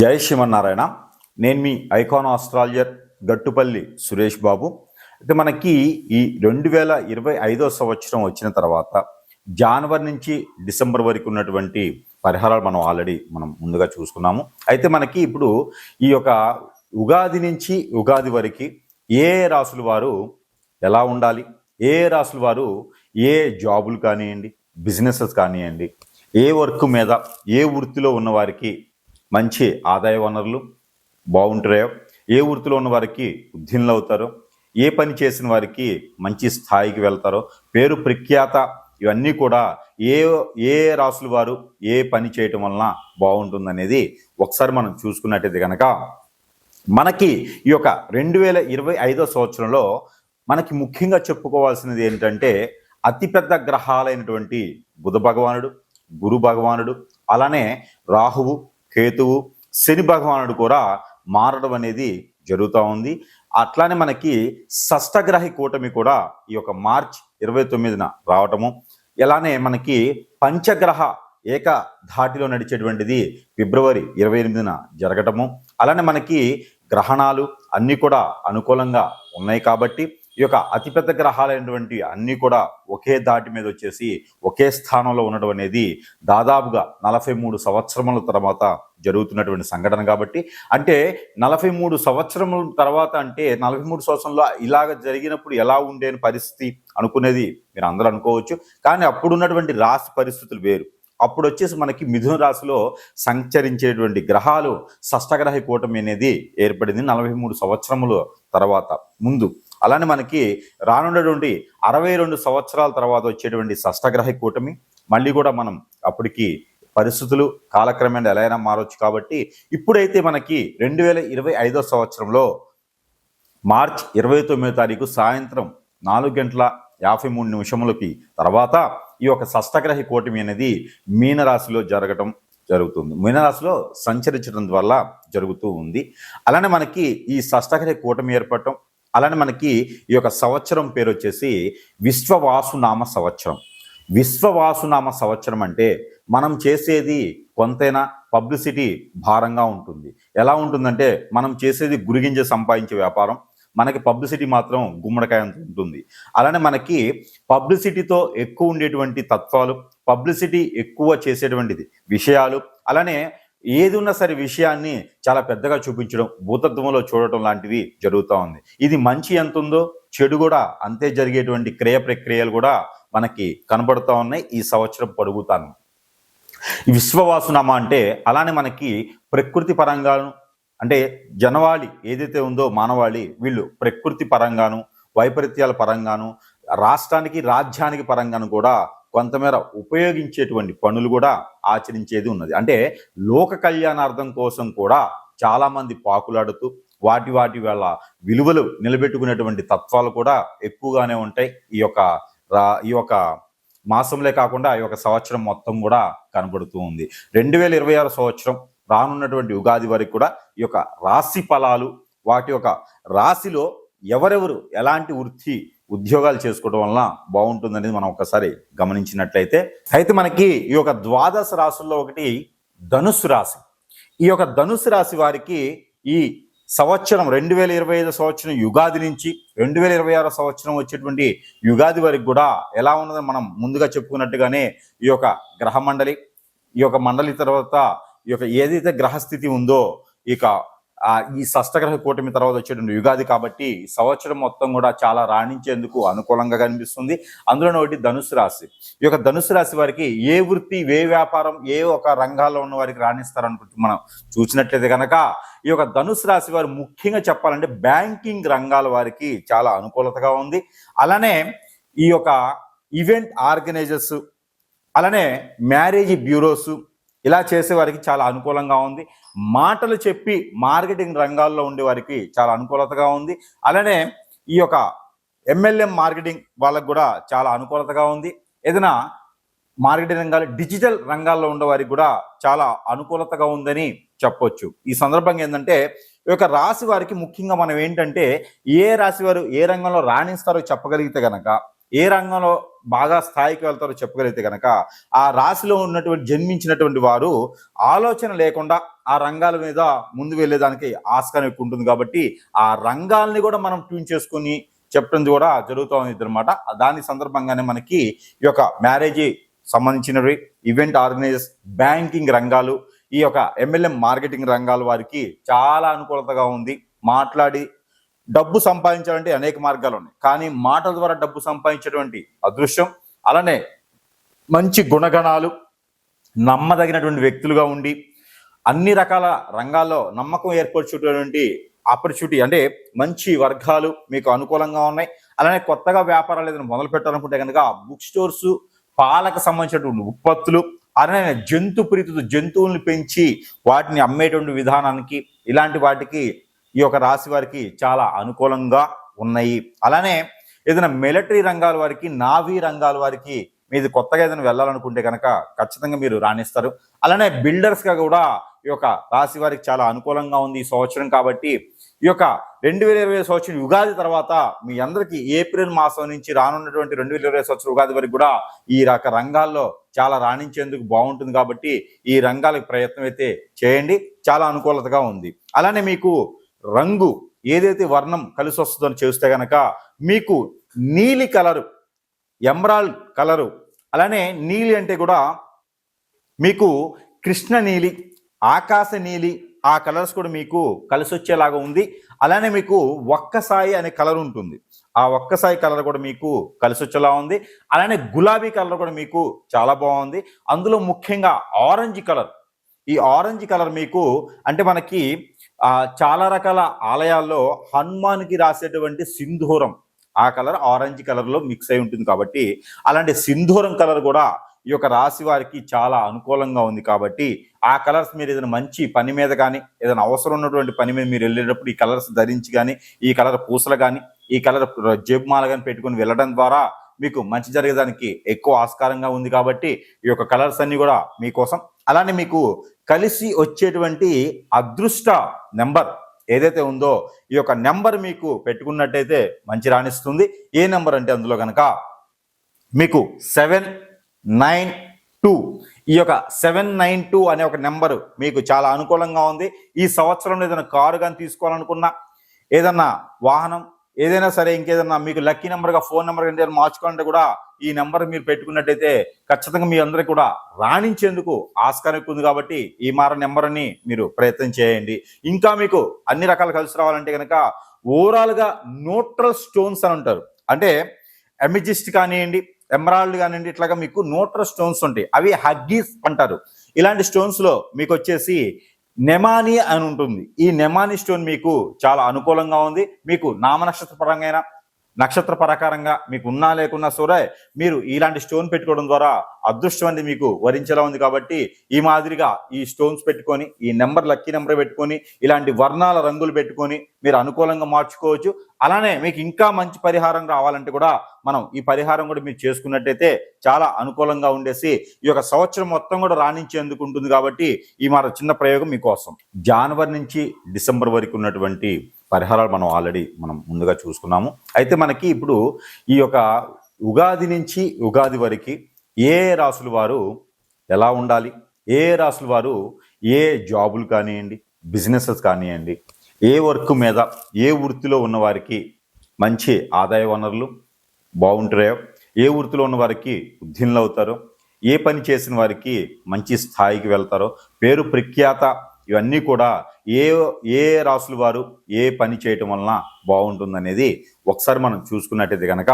జై శ్రీమన్నారాయణ. నేను మీ icon astrologer Gattupalli Suresh Babu. అయితే మనకి ఈ 2025 సంవత్సరం వచ్చిన తర్వాత జనవరి నుంచి డిసెంబర్ వరకు ఉన్నటువంటి పరిహారాలు మనం ముందుగా చూసుకున్నాము. అయితే మనకి ఇప్పుడు ఈ యొక్క ఉగాది నుంచి ఉగాది వరకు ఏ రాసుల వారు ఎలా ఉండాలి, ఏ రాసుల వారు ఏ జాబులు కానివ్వండి, బిజినెసెస్ కానివ్వండి, ఏ వర్క్ మీద ఏ వృత్తిలో ఉన్న వారికి మంచి ఆదాయ వనరులు బాగుంటాయో, ఏ వృత్తిలో ఉన్న వారికి ఉద్యోగులు అవుతారో, ఏ పని చేసిన వారికి మంచి స్థాయికి వెళ్తారో, పేరు ప్రఖ్యాత ఇవన్నీ కూడా ఏ ఏ రాసుల వారు ఏ పని చేయటం వలన బాగుంటుందనేది ఒకసారి మనం చూసుకున్నట్టయితే కనుక మనకి ఈ యొక్క 2025 సంవత్సరంలో మనకి ముఖ్యంగా చెప్పుకోవాల్సినది ఏంటంటే అతిపెద్ద గ్రహాలైనటువంటి బుధ భగవానుడు, గురు భగవానుడు, అలానే రాహువు, కేతువు, శని భగవానుడు కూడా మారడం అనేది జరుగుతూ ఉంది. అట్లానే మనకి షష్టగ్రహి కూటమి కూడా ఈ యొక్క మార్చ్ 29న రావటము, ఇలానే మనకి పంచగ్రహ ఏక ధాటిలో నడిచేటువంటిది ఫిబ్రవరి 28న జరగటము, అలానే మనకి గ్రహణాలు అన్నీ కూడా అనుకూలంగా ఉన్నాయి. కాబట్టి ఈ యొక్క అతిపెద్ద గ్రహాలైనటువంటి అన్నీ కూడా ఒకే దాటి మీద వచ్చేసి ఒకే స్థానంలో ఉండడం అనేది దాదాపుగా 43 సంవత్సరముల తర్వాత జరుగుతున్నటువంటి సంఘటన. కాబట్టి అంటే 43 సంవత్సరముల తర్వాత అంటే 43 సంవత్సరంలో ఇలాగ జరిగినప్పుడు ఎలా ఉండేని పరిస్థితి అనుకునేది మీరు అందరూ అనుకోవచ్చు. కానీ అప్పుడు ఉన్నటువంటి రాశి పరిస్థితులు వేరు. అప్పుడు వచ్చేసి మనకి మిథున రాశిలో సంచరించేటువంటి గ్రహాలు షష్టగ్రహ కూటమి అనేది ఏర్పడింది 43 సంవత్సరముల తర్వాత ముందు. అలానే మనకి రానున్నటువంటి 62 సంవత్సరాల తర్వాత వచ్చేటువంటి షష్టగ్రహ కూటమి మళ్ళీ కూడా మనం అప్పటికి పరిస్థితులు కాలక్రమేణా ఎలా అయినా మారవచ్చు. కాబట్టి ఇప్పుడైతే మనకి 2025 సంవత్సరంలో మార్చ్ 29వ తారీఖు సాయంత్రం 4:53 తర్వాత ఈ యొక్క షష్టగ్రహ కూటమి అనేది మీనరాశిలో జరుగుతుంది. మీనరాశిలో సంచరించడం వల్ల జరుగుతూ ఉంది. అలానే మనకి ఈ షష్టగ్రహ కూటమి ఏర్పడటం, అలానే మనకి ఈ యొక్క సంవత్సరం పేరు వచ్చేసి విశ్వవాసునామ సంవత్సరం. విశ్వవాసునామ సంవత్సరం అంటే మనం చేసేది కొంతైనా పబ్లిసిటీ భారంగా ఉంటుంది. ఎలా ఉంటుందంటే మనం చేసేది గురిగింజ సంపాదించే వ్యాపారం, మనకి పబ్లిసిటీ మాత్రం గుమ్మడికాయ అంత ఉంటుంది. అలానే మనకి పబ్లిసిటీతో ఎక్కువ ఉండేటువంటి తత్వాలు, పబ్లిసిటీ ఎక్కువ చేసేటువంటిది విషయాలు, అలానే ఏది ఉన్నా సరే విషయాన్ని చాలా పెద్దగా చూపించడం, భూతత్వంలో చూడటం లాంటివి జరుగుతూ ఉంది. ఇది మంచి ఎంత ఉందో చెడు కూడా అంతే జరిగేటువంటి క్రియ ప్రక్రియలు కూడా మనకి కనబడుతూ ఉన్నాయి ఈ సంవత్సరం పొడుగుతాను. ఈ విశ్వవాసునామ అంటే అలానే మనకి ప్రకృతి పరంగాను, అంటే జనవాళి ఏదైతే ఉందో మానవాళి, వీళ్ళు ప్రకృతి పరంగాను, వైపరీత్యాల పరంగాను, రాష్ట్రానికి రాజ్యానికి పరంగాను కూడా కొంతమేర ఉపయోగించేటువంటి పనులు కూడా ఆచరించేది ఉన్నది. అంటే లోక కళ్యాణార్థం కోసం కూడా చాలామంది పాకులాడుతూ వాటి వాళ్ళ విలువలు నిలబెట్టుకునేటువంటి తత్వాలు కూడా ఎక్కువగానే ఉంటాయి. ఈ యొక్క మాసంలో కాకుండా ఈ యొక్క సంవత్సరం మొత్తం కూడా కనబడుతూ ఉంది. 2026 సంవత్సరం రానున్నటువంటి ఉగాది వరకు కూడా ఈ యొక్క రాశి ఫలాలు, వాటి యొక్క రాశిలో ఎవరెవరు ఎలాంటి ఉద్యోగాలు చేసుకోవడం వలన బాగుంటుందనేది మనం ఒకసారి గమనించినట్లయితే, అయితే మనకి ఈ యొక్క ద్వాదశ రాశుల్లో ఒకటి ధనుస్సు రాశి. ఈ యొక్క ధనుస్సు రాశి వారికి ఈ సంవత్సరం 2025 సంవత్సరం యుగాది నుంచి 2026 సంవత్సరం వచ్చేటువంటి యుగాది వరకు కూడా ఎలా ఉన్నదని మనం ముందుగా చెప్పుకున్నట్టుగానే ఈ యొక్క గ్రహ మండలి, ఈ యొక్క మండలి తర్వాత ఈ యొక్క ఏదైతే గ్రహస్థితి ఉందో ఇక ఈ షష్టగ్రహ కూటమి తర్వాత వచ్చేటువంటి యుగాది. కాబట్టి సంవత్సరం మొత్తం కూడా చాలా రాణించేందుకు అనుకూలంగా కనిపిస్తుంది. అందులోనే ఒకటి ధనుసు రాశి. ఈ యొక్క ధనుసు రాశి వారికి ఏ వృత్తి, ఏ వ్యాపారం, ఏ ఒక రంగాల్లో ఉన్న వారికి రాణిస్తారనుకుంటే మనం చూసినట్లయితే కనుక ఈ యొక్క ధనుసు రాశి వారు ముఖ్యంగా చెప్పాలంటే బ్యాంకింగ్ రంగాల వారికి చాలా అనుకూలతగా ఉంది. అలానే ఈ యొక్క ఈవెంట్ ఆర్గనైజర్స్, అలానే మ్యారేజ్ బ్యూరోస్ ఇలా చేసే వారికి చాలా అనుకూలంగా ఉంది. మాటలు చెప్పి మార్కెటింగ్ రంగాల్లో ఉండే వారికి చాలా అనుకూలతగా ఉంది. అలానే ఈ యొక్క MLM మార్కెటింగ్ వాళ్ళకు కూడా చాలా అనుకూలతగా ఉంది. ఏదైనా మార్కెటింగ్ రంగాలు, డిజిటల్ రంగాల్లో ఉండే వారికి కూడా చాలా అనుకూలతగా ఉందని చెప్పొచ్చు. ఈ సందర్భంగా ఏంటంటే ఈ యొక్క రాశి వారికి ముఖ్యంగా మనం ఏంటంటే ఏ రాశి వారు ఏ రంగంలో రాణిస్తారో చెప్పగలిగితే కనుక, ఏ రంగంలో బాగా స్థాయికి వెళ్తారో చెప్పగలిగితే కనుక ఆ రాశిలో ఉన్నటువంటి జన్మించినటువంటి వారు ఆలోచన లేకుండా ఆ రంగాల మీద ముందు వెళ్ళేదానికి ఆస్కారం ఎక్కువ ఉంటుంది కాబట్టి ఆ రంగాల్ని కూడా మనం ట్యూన్ చేసుకుని చెప్పడం కూడా జరుగుతూ ఉంది అనమాట. దాని సందర్భంగానే మనకి ఈ యొక్క మ్యారేజ్ సంబంధించినవి, ఈవెంట్ ఆర్గనైజర్స్, బ్యాంకింగ్ రంగాలు, ఈ యొక్క MLM మార్కెటింగ్ రంగాల వారికి చాలా అనుకూలతగా ఉంది. మాట్లాడి డబ్బు సంపాదించాలంటే అనేక మార్గాలు ఉన్నాయి, కానీ మాటల ద్వారా డబ్బు సంపాదించేటువంటి అదృశ్యం, అలానే మంచి గుణగణాలు, నమ్మదగినటువంటి వ్యక్తులుగా ఉండి అన్ని రకాల రంగాల్లో నమ్మకం ఏర్పరచేటువంటి ఆపర్చునిటీ, అంటే మంచి వర్గాలు మీకు అనుకూలంగా ఉన్నాయి. అలానే కొత్తగా వ్యాపారాలు ఏదైనా మొదలు పెట్టాలనుకుంటే కనుక బుక్ స్టోర్స్, పాలకు సంబంధించినటువంటి ఉత్పత్తులు, అలానే జంతు ప్రీతితో జంతువుల్ని పెంచి వాటిని అమ్మేటువంటి విధానానికి, ఇలాంటి వాటికి ఈ యొక్క రాశి వారికి చాలా అనుకూలంగా ఉన్నాయి. అలానే ఏదైనా మిలిటరీ రంగాల వారికి, నావీ రంగాల వారికి మీది కొత్తగా ఏదైనా వెళ్ళాలనుకుంటే కనుక ఖచ్చితంగా మీరు రాణిస్తారు. అలానే బిల్డర్స్గా కూడా ఈ యొక్క రాశి వారికి చాలా అనుకూలంగా ఉంది ఈ సంవత్సరం. కాబట్టి ఈ యొక్క 2020 సంవత్సరం ఉగాది తర్వాత మీ అందరికీ ఏప్రిల్ మాసం నుంచి రానున్నటువంటి 2020 సంవత్సరం ఉగాది వరకు కూడా ఈ రక రంగాల్లో చాలా రాణించేందుకు బాగుంటుంది. కాబట్టి ఈ రంగాలకు ప్రయత్నం అయితే చేయండి, చాలా అనుకూలతగా ఉంది. అలానే మీకు రంగు ఏదైతే వర్ణం కలిసి వస్తుందని చూస్తే కనుక మీకు నీలి కలరు, ఎమరాల్డ్ కలరు, అలానే నీలి అంటే కూడా మీకు కృష్ణ నీలి, ఆకాశ నీలి, ఆ కలర్స్ కూడా మీకు కలిసి వచ్చేలాగా ఉంది. అలానే మీకు ఒక్కసాయి అనే కలర్ ఉంటుంది, ఆ ఒక్కసాయి కలర్ కూడా మీకు కలిసి వచ్చేలా ఉంది. అలానే గులాబీ కలర్ కూడా మీకు చాలా బాగుంది. అందులో ముఖ్యంగా ఆరెంజ్ కలర్, ఈ ఆరెంజ్ కలర్ మీకు అంటే మనకి చాలా రకాల ఆలయాల్లో హనుమాన్కి రాసేటువంటి సింధూరం, ఆ కలర్ ఆరెంజ్ కలర్లో మిక్స్ అయి ఉంటుంది. కాబట్టి అలాంటి సింధూరం కలర్ కూడా ఈ యొక్క రాశి వారికి చాలా అనుకూలంగా ఉంది. కాబట్టి ఆ కలర్స్ మీరు ఏదైనా మంచి పని మీద కానీ, ఏదైనా అవసరం ఉన్నటువంటి పని మీద మీరు వెళ్ళేటప్పుడు ఈ కలర్స్ ధరించి కానీ, ఈ కలర్ పూసలు కానీ, ఈ కలర్ జేబుమాల కానీ పెట్టుకుని వెళ్ళడం ద్వారా మీకు మంచి జరిగేదానికి ఎక్కువ ఆస్కారంగా ఉంది. కాబట్టి ఈ యొక్క కలర్స్ అన్ని కూడా మీకోసం. అలానే మీకు కలిసి వచ్చేటువంటి అదృష్ట నెంబర్ ఏదైతే ఉందో ఈ యొక్క నెంబర్ మీకు పెట్టుకున్నట్టయితే మంచి రాణిస్తుంది. ఏ నెంబర్ అంటే అందులో కనుక మీకు 792, ఈ యొక్క 792 అనే ఒక నెంబరు మీకు చాలా అనుకూలంగా ఉంది. ఈ సంవత్సరంలో ఏదైనా కారు కానీ తీసుకోవాలనుకున్నా, ఏదన్నా వాహనం, ఏదైనా సరే, ఇంకేదన్నా మీకు లక్కీ నెంబర్గా ఫోన్ నెంబర్ ఏదైనా మార్చుకోవాలంటే కూడా ఈ నెంబర్ మీరు పెట్టుకున్నట్టయితే ఖచ్చితంగా మీ అందరికీ కూడా రాణించేందుకు ఆస్కారం ఎక్కువ ఉంది. కాబట్టి ఈ నెంబర్ని మీరు ప్రయత్నం చేయండి. ఇంకా మీకు అన్ని రకాలు కలిసి రావాలంటే కనుక ఓవరాల్గా న్యూట్రల్ స్టోన్స్ అని ఉంటారు, అంటే ఎమిజిస్ట్ కానివ్వండి, ఎమరాల్డ్ కానివ్వండి, ఇట్లాగా మీకు న్యూట్రల్ స్టోన్స్ ఉంటాయి, అవి హగ్గీస్ అంటారు. ఇలాంటి స్టోన్స్లో మీకు వచ్చేసి నెమాని అని ఉంటుంది. ఈ నెమాని స్టోన్ మీకు చాలా అనుకూలంగా ఉంది. మీకు నామనక్షత్ర పరంగా, నక్షత్ర ప్రకారంగా మీకు ఉన్నా లేకున్నా సరే మీరు ఇలాంటి స్టోన్ పెట్టుకోవడం ద్వారా అదృష్టం అనేది మీకు వరించేలా ఉంది. కాబట్టి ఈ మాదిరిగా ఈ స్టోన్స్ పెట్టుకొని, ఈ నెంబర్ లక్కీ నెంబర్ పెట్టుకొని, ఇలాంటి వర్ణాల రంగులు పెట్టుకొని మీరు అనుకూలంగా మార్చుకోవచ్చు. అలానే మీకు ఇంకా మంచి పరిహారం రావాలంటే కూడా మనం ఈ పరిహారం కూడా మీరు చేసుకున్నట్టయితే చాలా అనుకూలంగా ఉండేసి ఈ యొక్క సంవత్సరం మొత్తం కూడా రాణించేందుకు ఉంటుంది. కాబట్టి ఈ చిన్న ప్రయోగం మీకోసం. జనవరి నుంచి డిసెంబర్ వరకు ఉన్నటువంటి పరిహారాలు మనం ముందుగా చూసుకున్నాము. అయితే మనకి ఇప్పుడు ఈ యొక్క ఉగాది నుంచి ఉగాది వరకు ఏ రాసుల వారు ఎలా ఉండాలి, ఏ రాసుల వారు ఏ జాబులు కానివ్వండి, బిజినెసెస్ కానివ్వండి, ఏ వర్క్ మీద, ఏ వృత్తిలో ఉన్న వారికి మంచి ఆదాయ వనరులు బాగుంటాయో, ఏ వృత్తిలో ఉన్న వారికి ఉద్యోగులు అవుతారో, ఏ పని చేసిన వారికి మంచి స్థాయికి వెళ్తారో, పేరు ప్రఖ్యాత, ఇవన్నీ కూడా ఏ రాసుల వారు ఏ పని చేయటం వలన బాగుంటుందనేది ఒకసారి మనం చూసుకున్నట్టయితే కనుక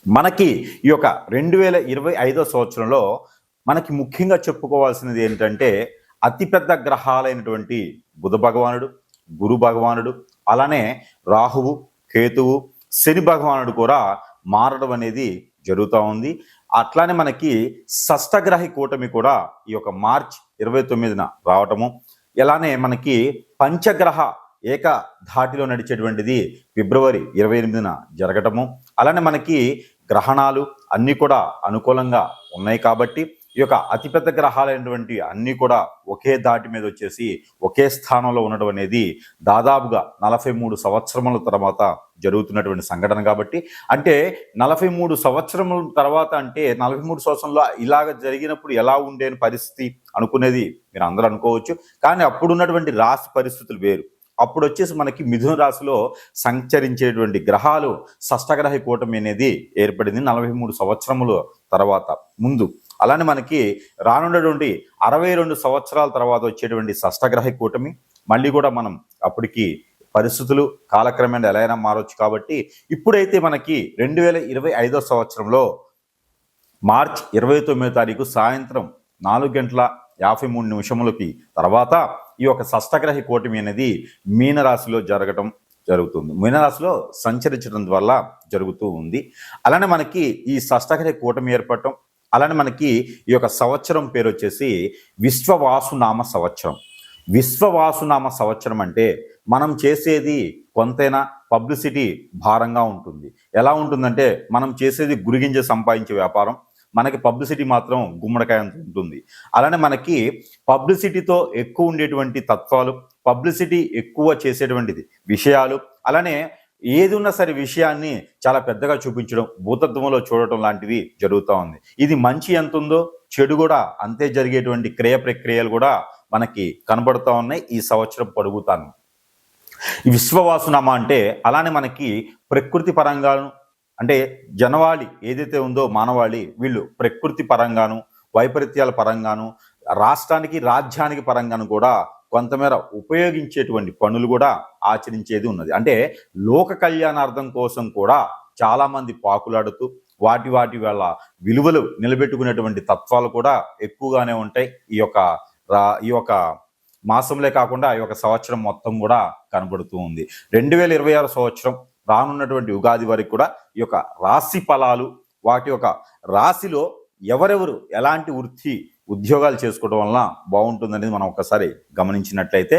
మనకి ఈ యొక్క 2025 సంవత్సరంలో మనకి ముఖ్యంగా చెప్పుకోవాల్సినది ఏంటంటే అతిపెద్ద గ్రహాలైనటువంటి బుధ భగవానుడు, గురు భగవానుడు, అలానే రాహువు, కేతువు, శని భగవానుడు కూడా మారడం అనేది జరుగుతూ ఉంది. అట్లానే మనకి షష్టగ్రహి కూటమి కూడా ఈ యొక్క మార్చ్ 29న రావటము, ఇలానే మనకి పంచగ్రహ ఏక ధాటిలో నడిచేటువంటిది ఫిబ్రవరి 28న జరగటము, అలానే మనకి గ్రహణాలు అన్నీ కూడా అనుకూలంగా ఉన్నాయి. కాబట్టి ఈ యొక్క అతిపెద్ద గ్రహాలైనటువంటి అన్నీ కూడా ఒకే దాటి మీద వచ్చేసి ఒకే స్థానంలో ఉండడం అనేది దాదాపుగా 43 సంవత్సరముల తర్వాత జరుగుతున్నటువంటి సంఘటన కాబట్టి, అంటే 43 సంవత్సరముల తర్వాత అంటే 43 సంవత్సరంలో ఇలాగ జరిగినప్పుడు ఎలా ఉండేని పరిస్థితి అనుకునేది మీరు అందరూ అనుకోవచ్చు. కానీ అప్పుడున్నటువంటి రాశి పరిస్థితులు వేరు. అప్పుడు వచ్చేసి మనకి మిథున రాశిలో సంచరించేటువంటి గ్రహాలు షష్టగ్రహ కూటమి అనేది ఏర్పడింది 43 సంవత్సరముల తర్వాత ముందు. అలానే మనకి రానున్నటువంటి 62 సంవత్సరాల తర్వాత వచ్చేటువంటి షష్టగ్రహ కూటమి మళ్ళీ కూడా మనం అప్పటికి పరిస్థితులు కాలక్రమేణా ఎలా అయినా మారవచ్చు కాబట్టి, ఇప్పుడైతే మనకి 2025 సంవత్సరంలో మార్చ్ 29వ తారీఖు సాయంత్రం 4:53 తర్వాత ఈ యొక్క షష్టగ్రహ కూటమి అనేది మీనరాశిలో జరగటం జరుగుతుంది. మీనరాశిలో సంచరించడం వల్ల జరుగుతూ ఉంది. అలానే మనకి ఈ షష్టగ్రహ కూటమి ఏర్పడటం, అలానే మనకి ఈ యొక్క సంవత్సరం పేరు వచ్చేసి విశ్వవాసునామ సంవత్సరం. విశ్వవాసునామ సంవత్సరం అంటే మనం చేసేది కొంతైనా పబ్లిసిటీ భారంగా ఉంటుంది. ఎలా ఉంటుందంటే మనం చేసేది గురిగింజ సంపాదించే వ్యాపారం, మనకి పబ్లిసిటీ మాత్రం గుమ్మడికాయ అంత ఉంటుంది. అలానే మనకి పబ్లిసిటీతో ఎక్కువ ఉండేటువంటి తత్వాలు, పబ్లిసిటీ ఎక్కువ చేసేటువంటిది విషయాలు, అలానే ఏది ఉన్నా సరే విషయాన్ని చాలా పెద్దగా చూపించడం, భూతత్వంలో చూడటం లాంటివి జరుగుతూ ఉంది. ఇది మంచి ఎంత ఉందో చెడు కూడా అంతే జరిగేటువంటి క్రియ ప్రక్రియలు కూడా మనకి కనబడుతూ ఉన్నాయి ఈ సంవత్సరం పొడుగుతాను. ఈ విశ్వవాసునామ అంటే అలానే మనకి ప్రకృతి పరంగాను, అంటే జనవాళి ఏదైతే ఉందో మానవాళి, వీళ్ళు ప్రకృతి పరంగాను, వైపరీత్యాల పరంగాను, రాష్ట్రానికి రాజ్యానికి పరంగాను కూడా కొంతమేర ఉపయోగించేటువంటి పనులు కూడా ఆచరించేది ఉన్నది. అంటే లోక కళ్యాణార్థం కోసం కూడా చాలామంది పాకులాడుతూ వాటి వాళ్ళ విలువలు నిలబెట్టుకునేటువంటి తత్వాలు కూడా ఎక్కువగానే ఉంటాయి ఈ యొక్క మాసంలో కాకుండా ఈ యొక్క సంవత్సరం మొత్తం కూడా కనబడుతూ ఉంది. 2026 సంవత్సరం రానున్నటువంటి ఉగాది వరకు కూడా ఈ యొక్క రాశి ఫలాలు, వాటి యొక్క రాశిలో ఎవరెవరు ఎలాంటి వృత్తి ఉద్యోగాలు చేసుకోవడం వలన బాగుంటుందనేది మనం ఒకసారి గమనించినట్లయితే